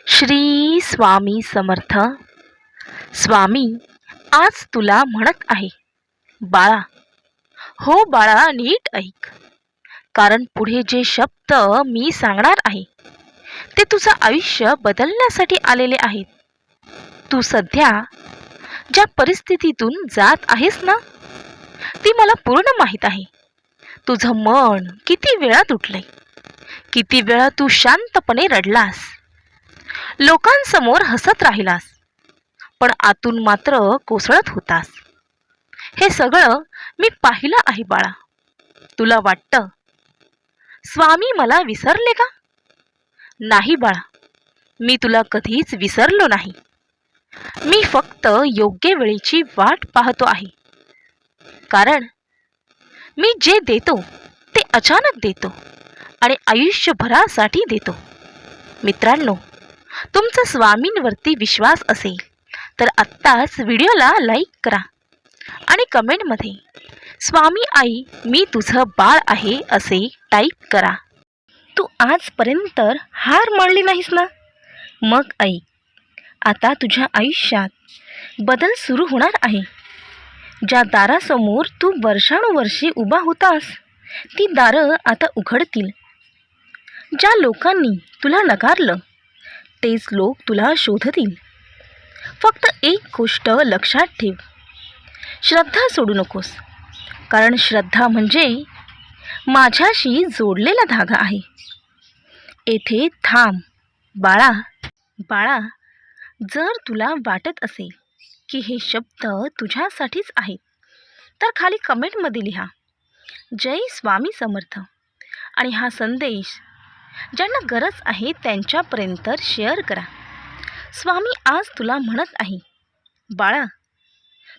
श्री स्वामी समर्थ. स्वामी आज तुला म्हणत आहे, बाळा, हो बाळा, नीट ऐक. कारण पुढे जे शब्द मी सांगणार आहे ते तुझं आयुष्य बदलण्यासाठी आलेले आहेत. तू सध्या ज्या परिस्थितीतून जात आहेस ना, ती मला पूर्ण माहीत आहे. तुझं मन किती वेळा तुटलंय, किती वेळा तू शांतपणे रडलास, लोकांसमोर हसत राहिलास, पण आतून मात्र कोसळत होतास. हे सगळं मी पाहिलं आहे बाळा. तुला वाटतं स्वामी मला विसरले का? नाही बाळा, मी तुला कधीच विसरलो नाही. मी फक्त योग्य वेळेची वाट पाहतो आहे. कारण मी जे देतो ते अचानक देतो आणि आयुष्यभरासाठी देतो. मित्रांनो, तुमचा स्वामींवरती विश्वास असेल तर आत्ताच व्हिडिओला लाईक करा आणि कमेंटमध्ये स्वामी आई मी तुझं बाळ आहे असे टाईप करा. तू आजपर्यंत हार मानली नाहीस ना? मग ऐक, आता तुझ्या आयुष्यात बदल सुरू होणार आहे. ज्या दारासमोर तू वर्षानुवर्षे उभा होतास ती दारं आता उघडतील. ज्या लोकांनी तुला नकारलं तेच लोक तुला शोधतील. फक्त एक गोष्ट लक्षात ठेव, श्रद्धा सोडू नकोस. कारण श्रद्धा म्हणजे माझ्याशी जोडलेला धागा आहे. येथे थांब बाळा. बाळा, जर तुला वाटत असेल की हे शब्द तुझ्यासाठीच आहेत तर खाली कमेंटमध्ये लिहा, जय स्वामी समर्थ. आणि हा संदेश ज्यांना गरज आहे त्यांच्यापर्यंत शेअर करा. स्वामी आज तुला म्हणत आहे, बाळा,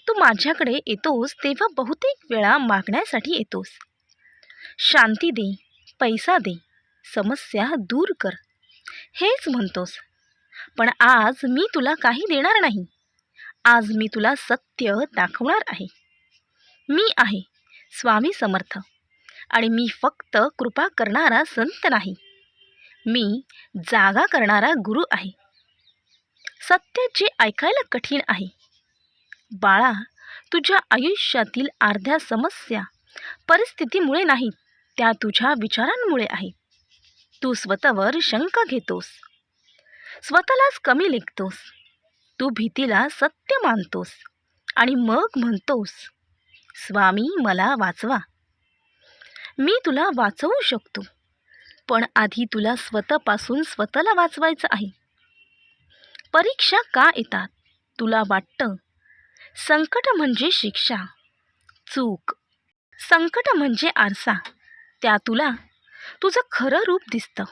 तू माझ्याकडे येतोस तेव्हा बहुतेक वेळा मागण्यासाठी येतोस. शांती दे, पैसा दे, समस्या दूर कर, हेच म्हणतोस. पण आज मी तुला काही देणार नाही. आज मी तुला सत्य दाखवणार आहे. मी आहे स्वामी समर्थ आणि मी फक्त कृपा करणारा संत नाही, मी जागा करणारा गुरु आहे. सत्य जे ऐकायला कठीण आहे. बाळा, तुझ्या आयुष्यातील अर्ध्या समस्या परिस्थितीमुळे नाहीत, त्या तुझ्या विचारांमुळे आहेत. तू स्वतःवर शंका घेतोस, स्वतःलाच कमी लेखतोस. तू भीतीला सत्य मानतोस आणि मग म्हणतोस, स्वामी मला वाचवा. मी तुला वाचवू शकतो, पण आधी तुला स्वतःपासून स्वतःला वाचवायचं आहे. परीक्षा का येतात? तुला वाटतं संकट म्हणजे शिक्षा. चूक. संकट म्हणजे आरसा. त्या तुला तुझं खरं रूप दिसतं.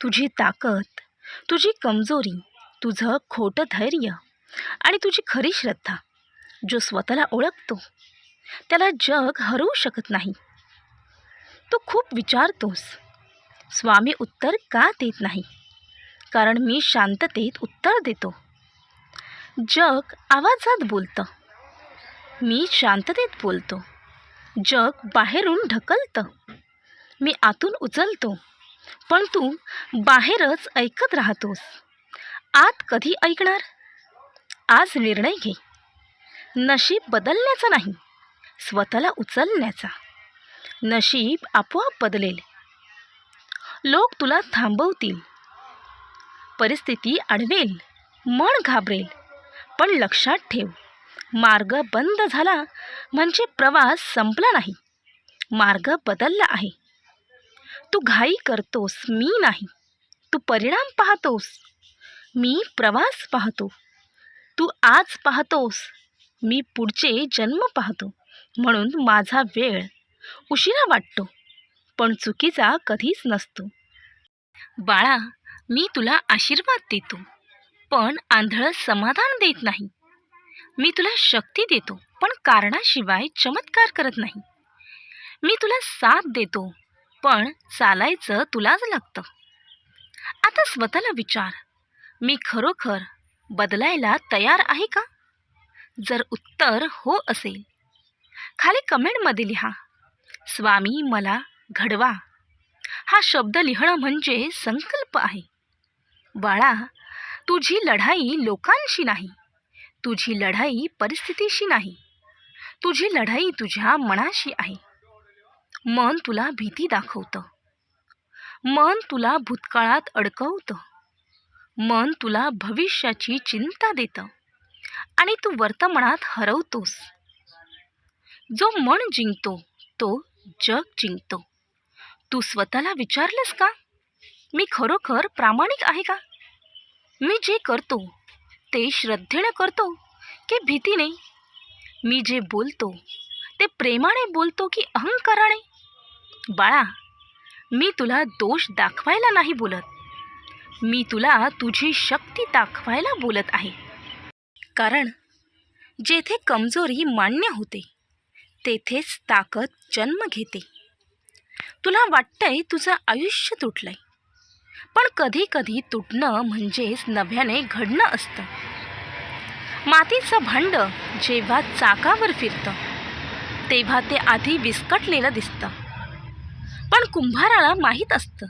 तुझी ताकद, तुझी कमजोरी, तुझं खोटं धैर्य आणि तुझी खरी श्रद्धा. जो स्वतःला ओळखतो त्याला जग हरवू शकत नाही. तू खूप विचारतोस, स्वामी उत्तर का देत नाही? कारण मी शांततेत उत्तर देतो. जग आवाजात बोलतं, मी शांततेत बोलतो. जग बाहेरून ढकलतं, मी आतून उचलतो. पण तू बाहेरच ऐकत राहतोस. आत कधी ऐकणार? आज निर्णय घे. नशीब बदलण्याचा नाही, स्वतःला उचलण्याचा. नशीब आपोआप बदलेल. लोक तुला थांबवतील, परिस्थिती अडवेल, मन घाबरेल, पण लक्षात ठेव, मार्ग बंद झाला म्हणजे प्रवास संपला नाही, मार्ग बदलला आहे. तू घाई करतोस, मी नाही. तू परिणाम पाहतोस, मी प्रवास पाहतो. तू आज पाहतोस, मी पुढचे जन्म पाहतो. म्हणून माझा वेळ उशिरा वाटतो, पण चुकीचा कधीच नसतो. बाळा, मी तुला आशीर्वाद देतो, पण आंधळं समाधान देत नाही. मी तुला शक्ती देतो, पण कारणाशिवाय चमत्कार करत नाही. मी तुला साथ देतो, पण चालायचं तुलाच लागतं. आता स्वतःला विचार, मी खरोखर बदलायला तयार आहे का? जर उत्तर हो असेल, खाली कमेंटमध्ये लिहा, स्वामी मला घडवा. हा शब्द लिहिणं म्हणजे संकल्प आहे. बाळा, तुझी लढाई लोकांशी नाही, तुझी लढाई परिस्थितीशी नाही, तुझी लढाई तुझ्या मनाशी आहे. मन तुला भीती दाखवतं, मन तुला भूतकाळात अडकवतं, मन तुला भविष्याची चिंता देतं आणि तू वर्तमानात हरवतोस. जो मन जिंकतो तो जग जिंकतो. तू स्वतःला विचारलंस का, मी खरोखर प्रामाणिक आहे का? मी जे करतो ते श्रद्धेने करतो की भीतीने? मी जे बोलतो ते प्रेमाने बोलतो की अहंकाराने? बाळा, मी तुला दोष दाखवायला नाही बोलत, मी तुला तुझी शक्ती दाखवायला बोलत आहे. कारण जेथे कमजोरी मान्य होते तेथेच ताकद जन्म घेते. तुला वाटतंय तुझं आयुष्य तुटलंय, पण कधी कधी तुटणं म्हणजेच नव्याने घडणं असतं. मातीचं भांड जेव्हा चाकावर फिरतं तेव्हा ते आधी विस्कटलेलं दिसतं, पण कुंभाराला माहीत असतं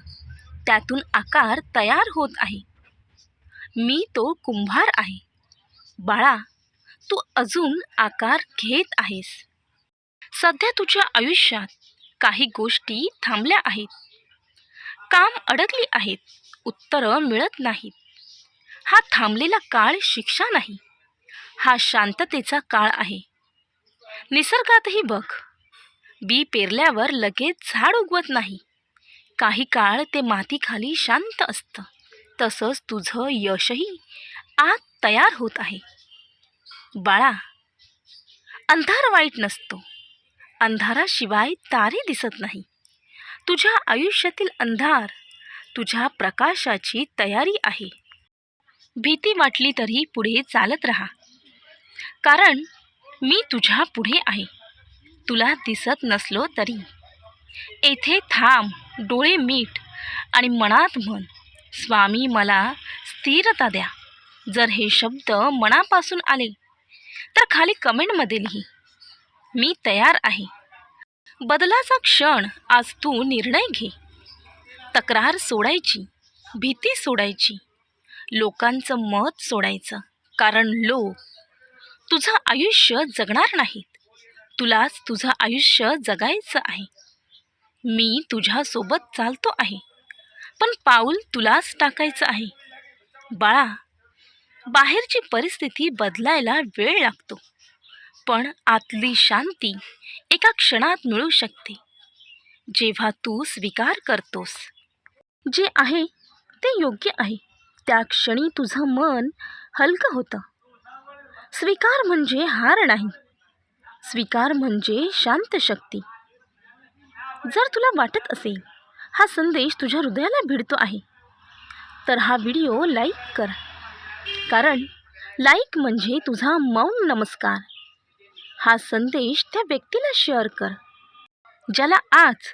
त्यातून आकार तयार होत आहे. मी तो कुंभार आहे. बाळा, तू अजून आकार घेत आहेस. सध्या तुझ्या आयुष्यात काही गोष्टी थांबल्या आहेत, काम अडकली आहेत, उत्तरं मिळत नाहीत. हा थांबलेला काळ शिक्षा नाही, हा शांततेचा काळ आहे. निसर्गातही बघ, बी पेरल्यावर लगेच झाड उगवत नाही, काही काळ ते मातीखाली शांत असतं. तसंच तुझं यशही आत तयार होत आहे. बाळा, अंधार वाईट नसतो, अंधाराशिवाय तारे दिसत नाही. तुझ्या आयुष्यातील अंधार तुझ्या प्रकाशाची तयारी आहे. भीती वाटली तरी पुढे चालत राहा, कारण मी तुझ्या पुढे आहे. तुला दिसत नसलो तरी येथे थांब, डोळे मीट आणि मनात म्हण, स्वामी मला स्थिरता द्या. जर हे शब्द मनापासून आले तर खाली कमेंटमध्ये लिही, मी तयार आहे. बदलाचा क्षण आज तू निर्णय घे. तक्रार सोडायची, भीती सोडायची, लोकांचं मत सोडायचं. कारण लोक तुझं आयुष्य जगणार नाहीत, तुलाच तुझं आयुष्य जगायचं आहे. मी तुझ्यासोबत चालतो आहे, पण पाऊल तुलाच टाकायचं आहे. बाळा, बाहेरची परिस्थिती बदलायला वेळ लागतो, पण आतली शांती एका क्षणात मिळू शकते जेव्हा तू स्वीकार करतोस. जे आहे ते योग्य आहे, त्या क्षणी तुझं मन हलकं होतं. स्वीकार म्हणजे हार नाही, स्वीकार म्हणजे शांत शक्ती. जर तुला वाटत असेल हा संदेश तुझ्या हृदयाला भिडतो आहे तर हा व्हिडिओ लाईक कर, कारण लाईक म्हणजे तुझा मौन नमस्कार. हा संदेश त्या व्यक्तीला शेअर कर ज्याला आज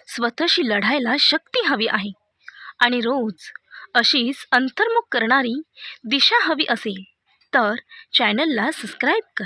स्वतःशी लढायला शक्ती हवी आहे आणि रोज अशीच अंतर्मुख करणारी दिशा हवी असेल तर चॅनलला सबस्क्राईब कर.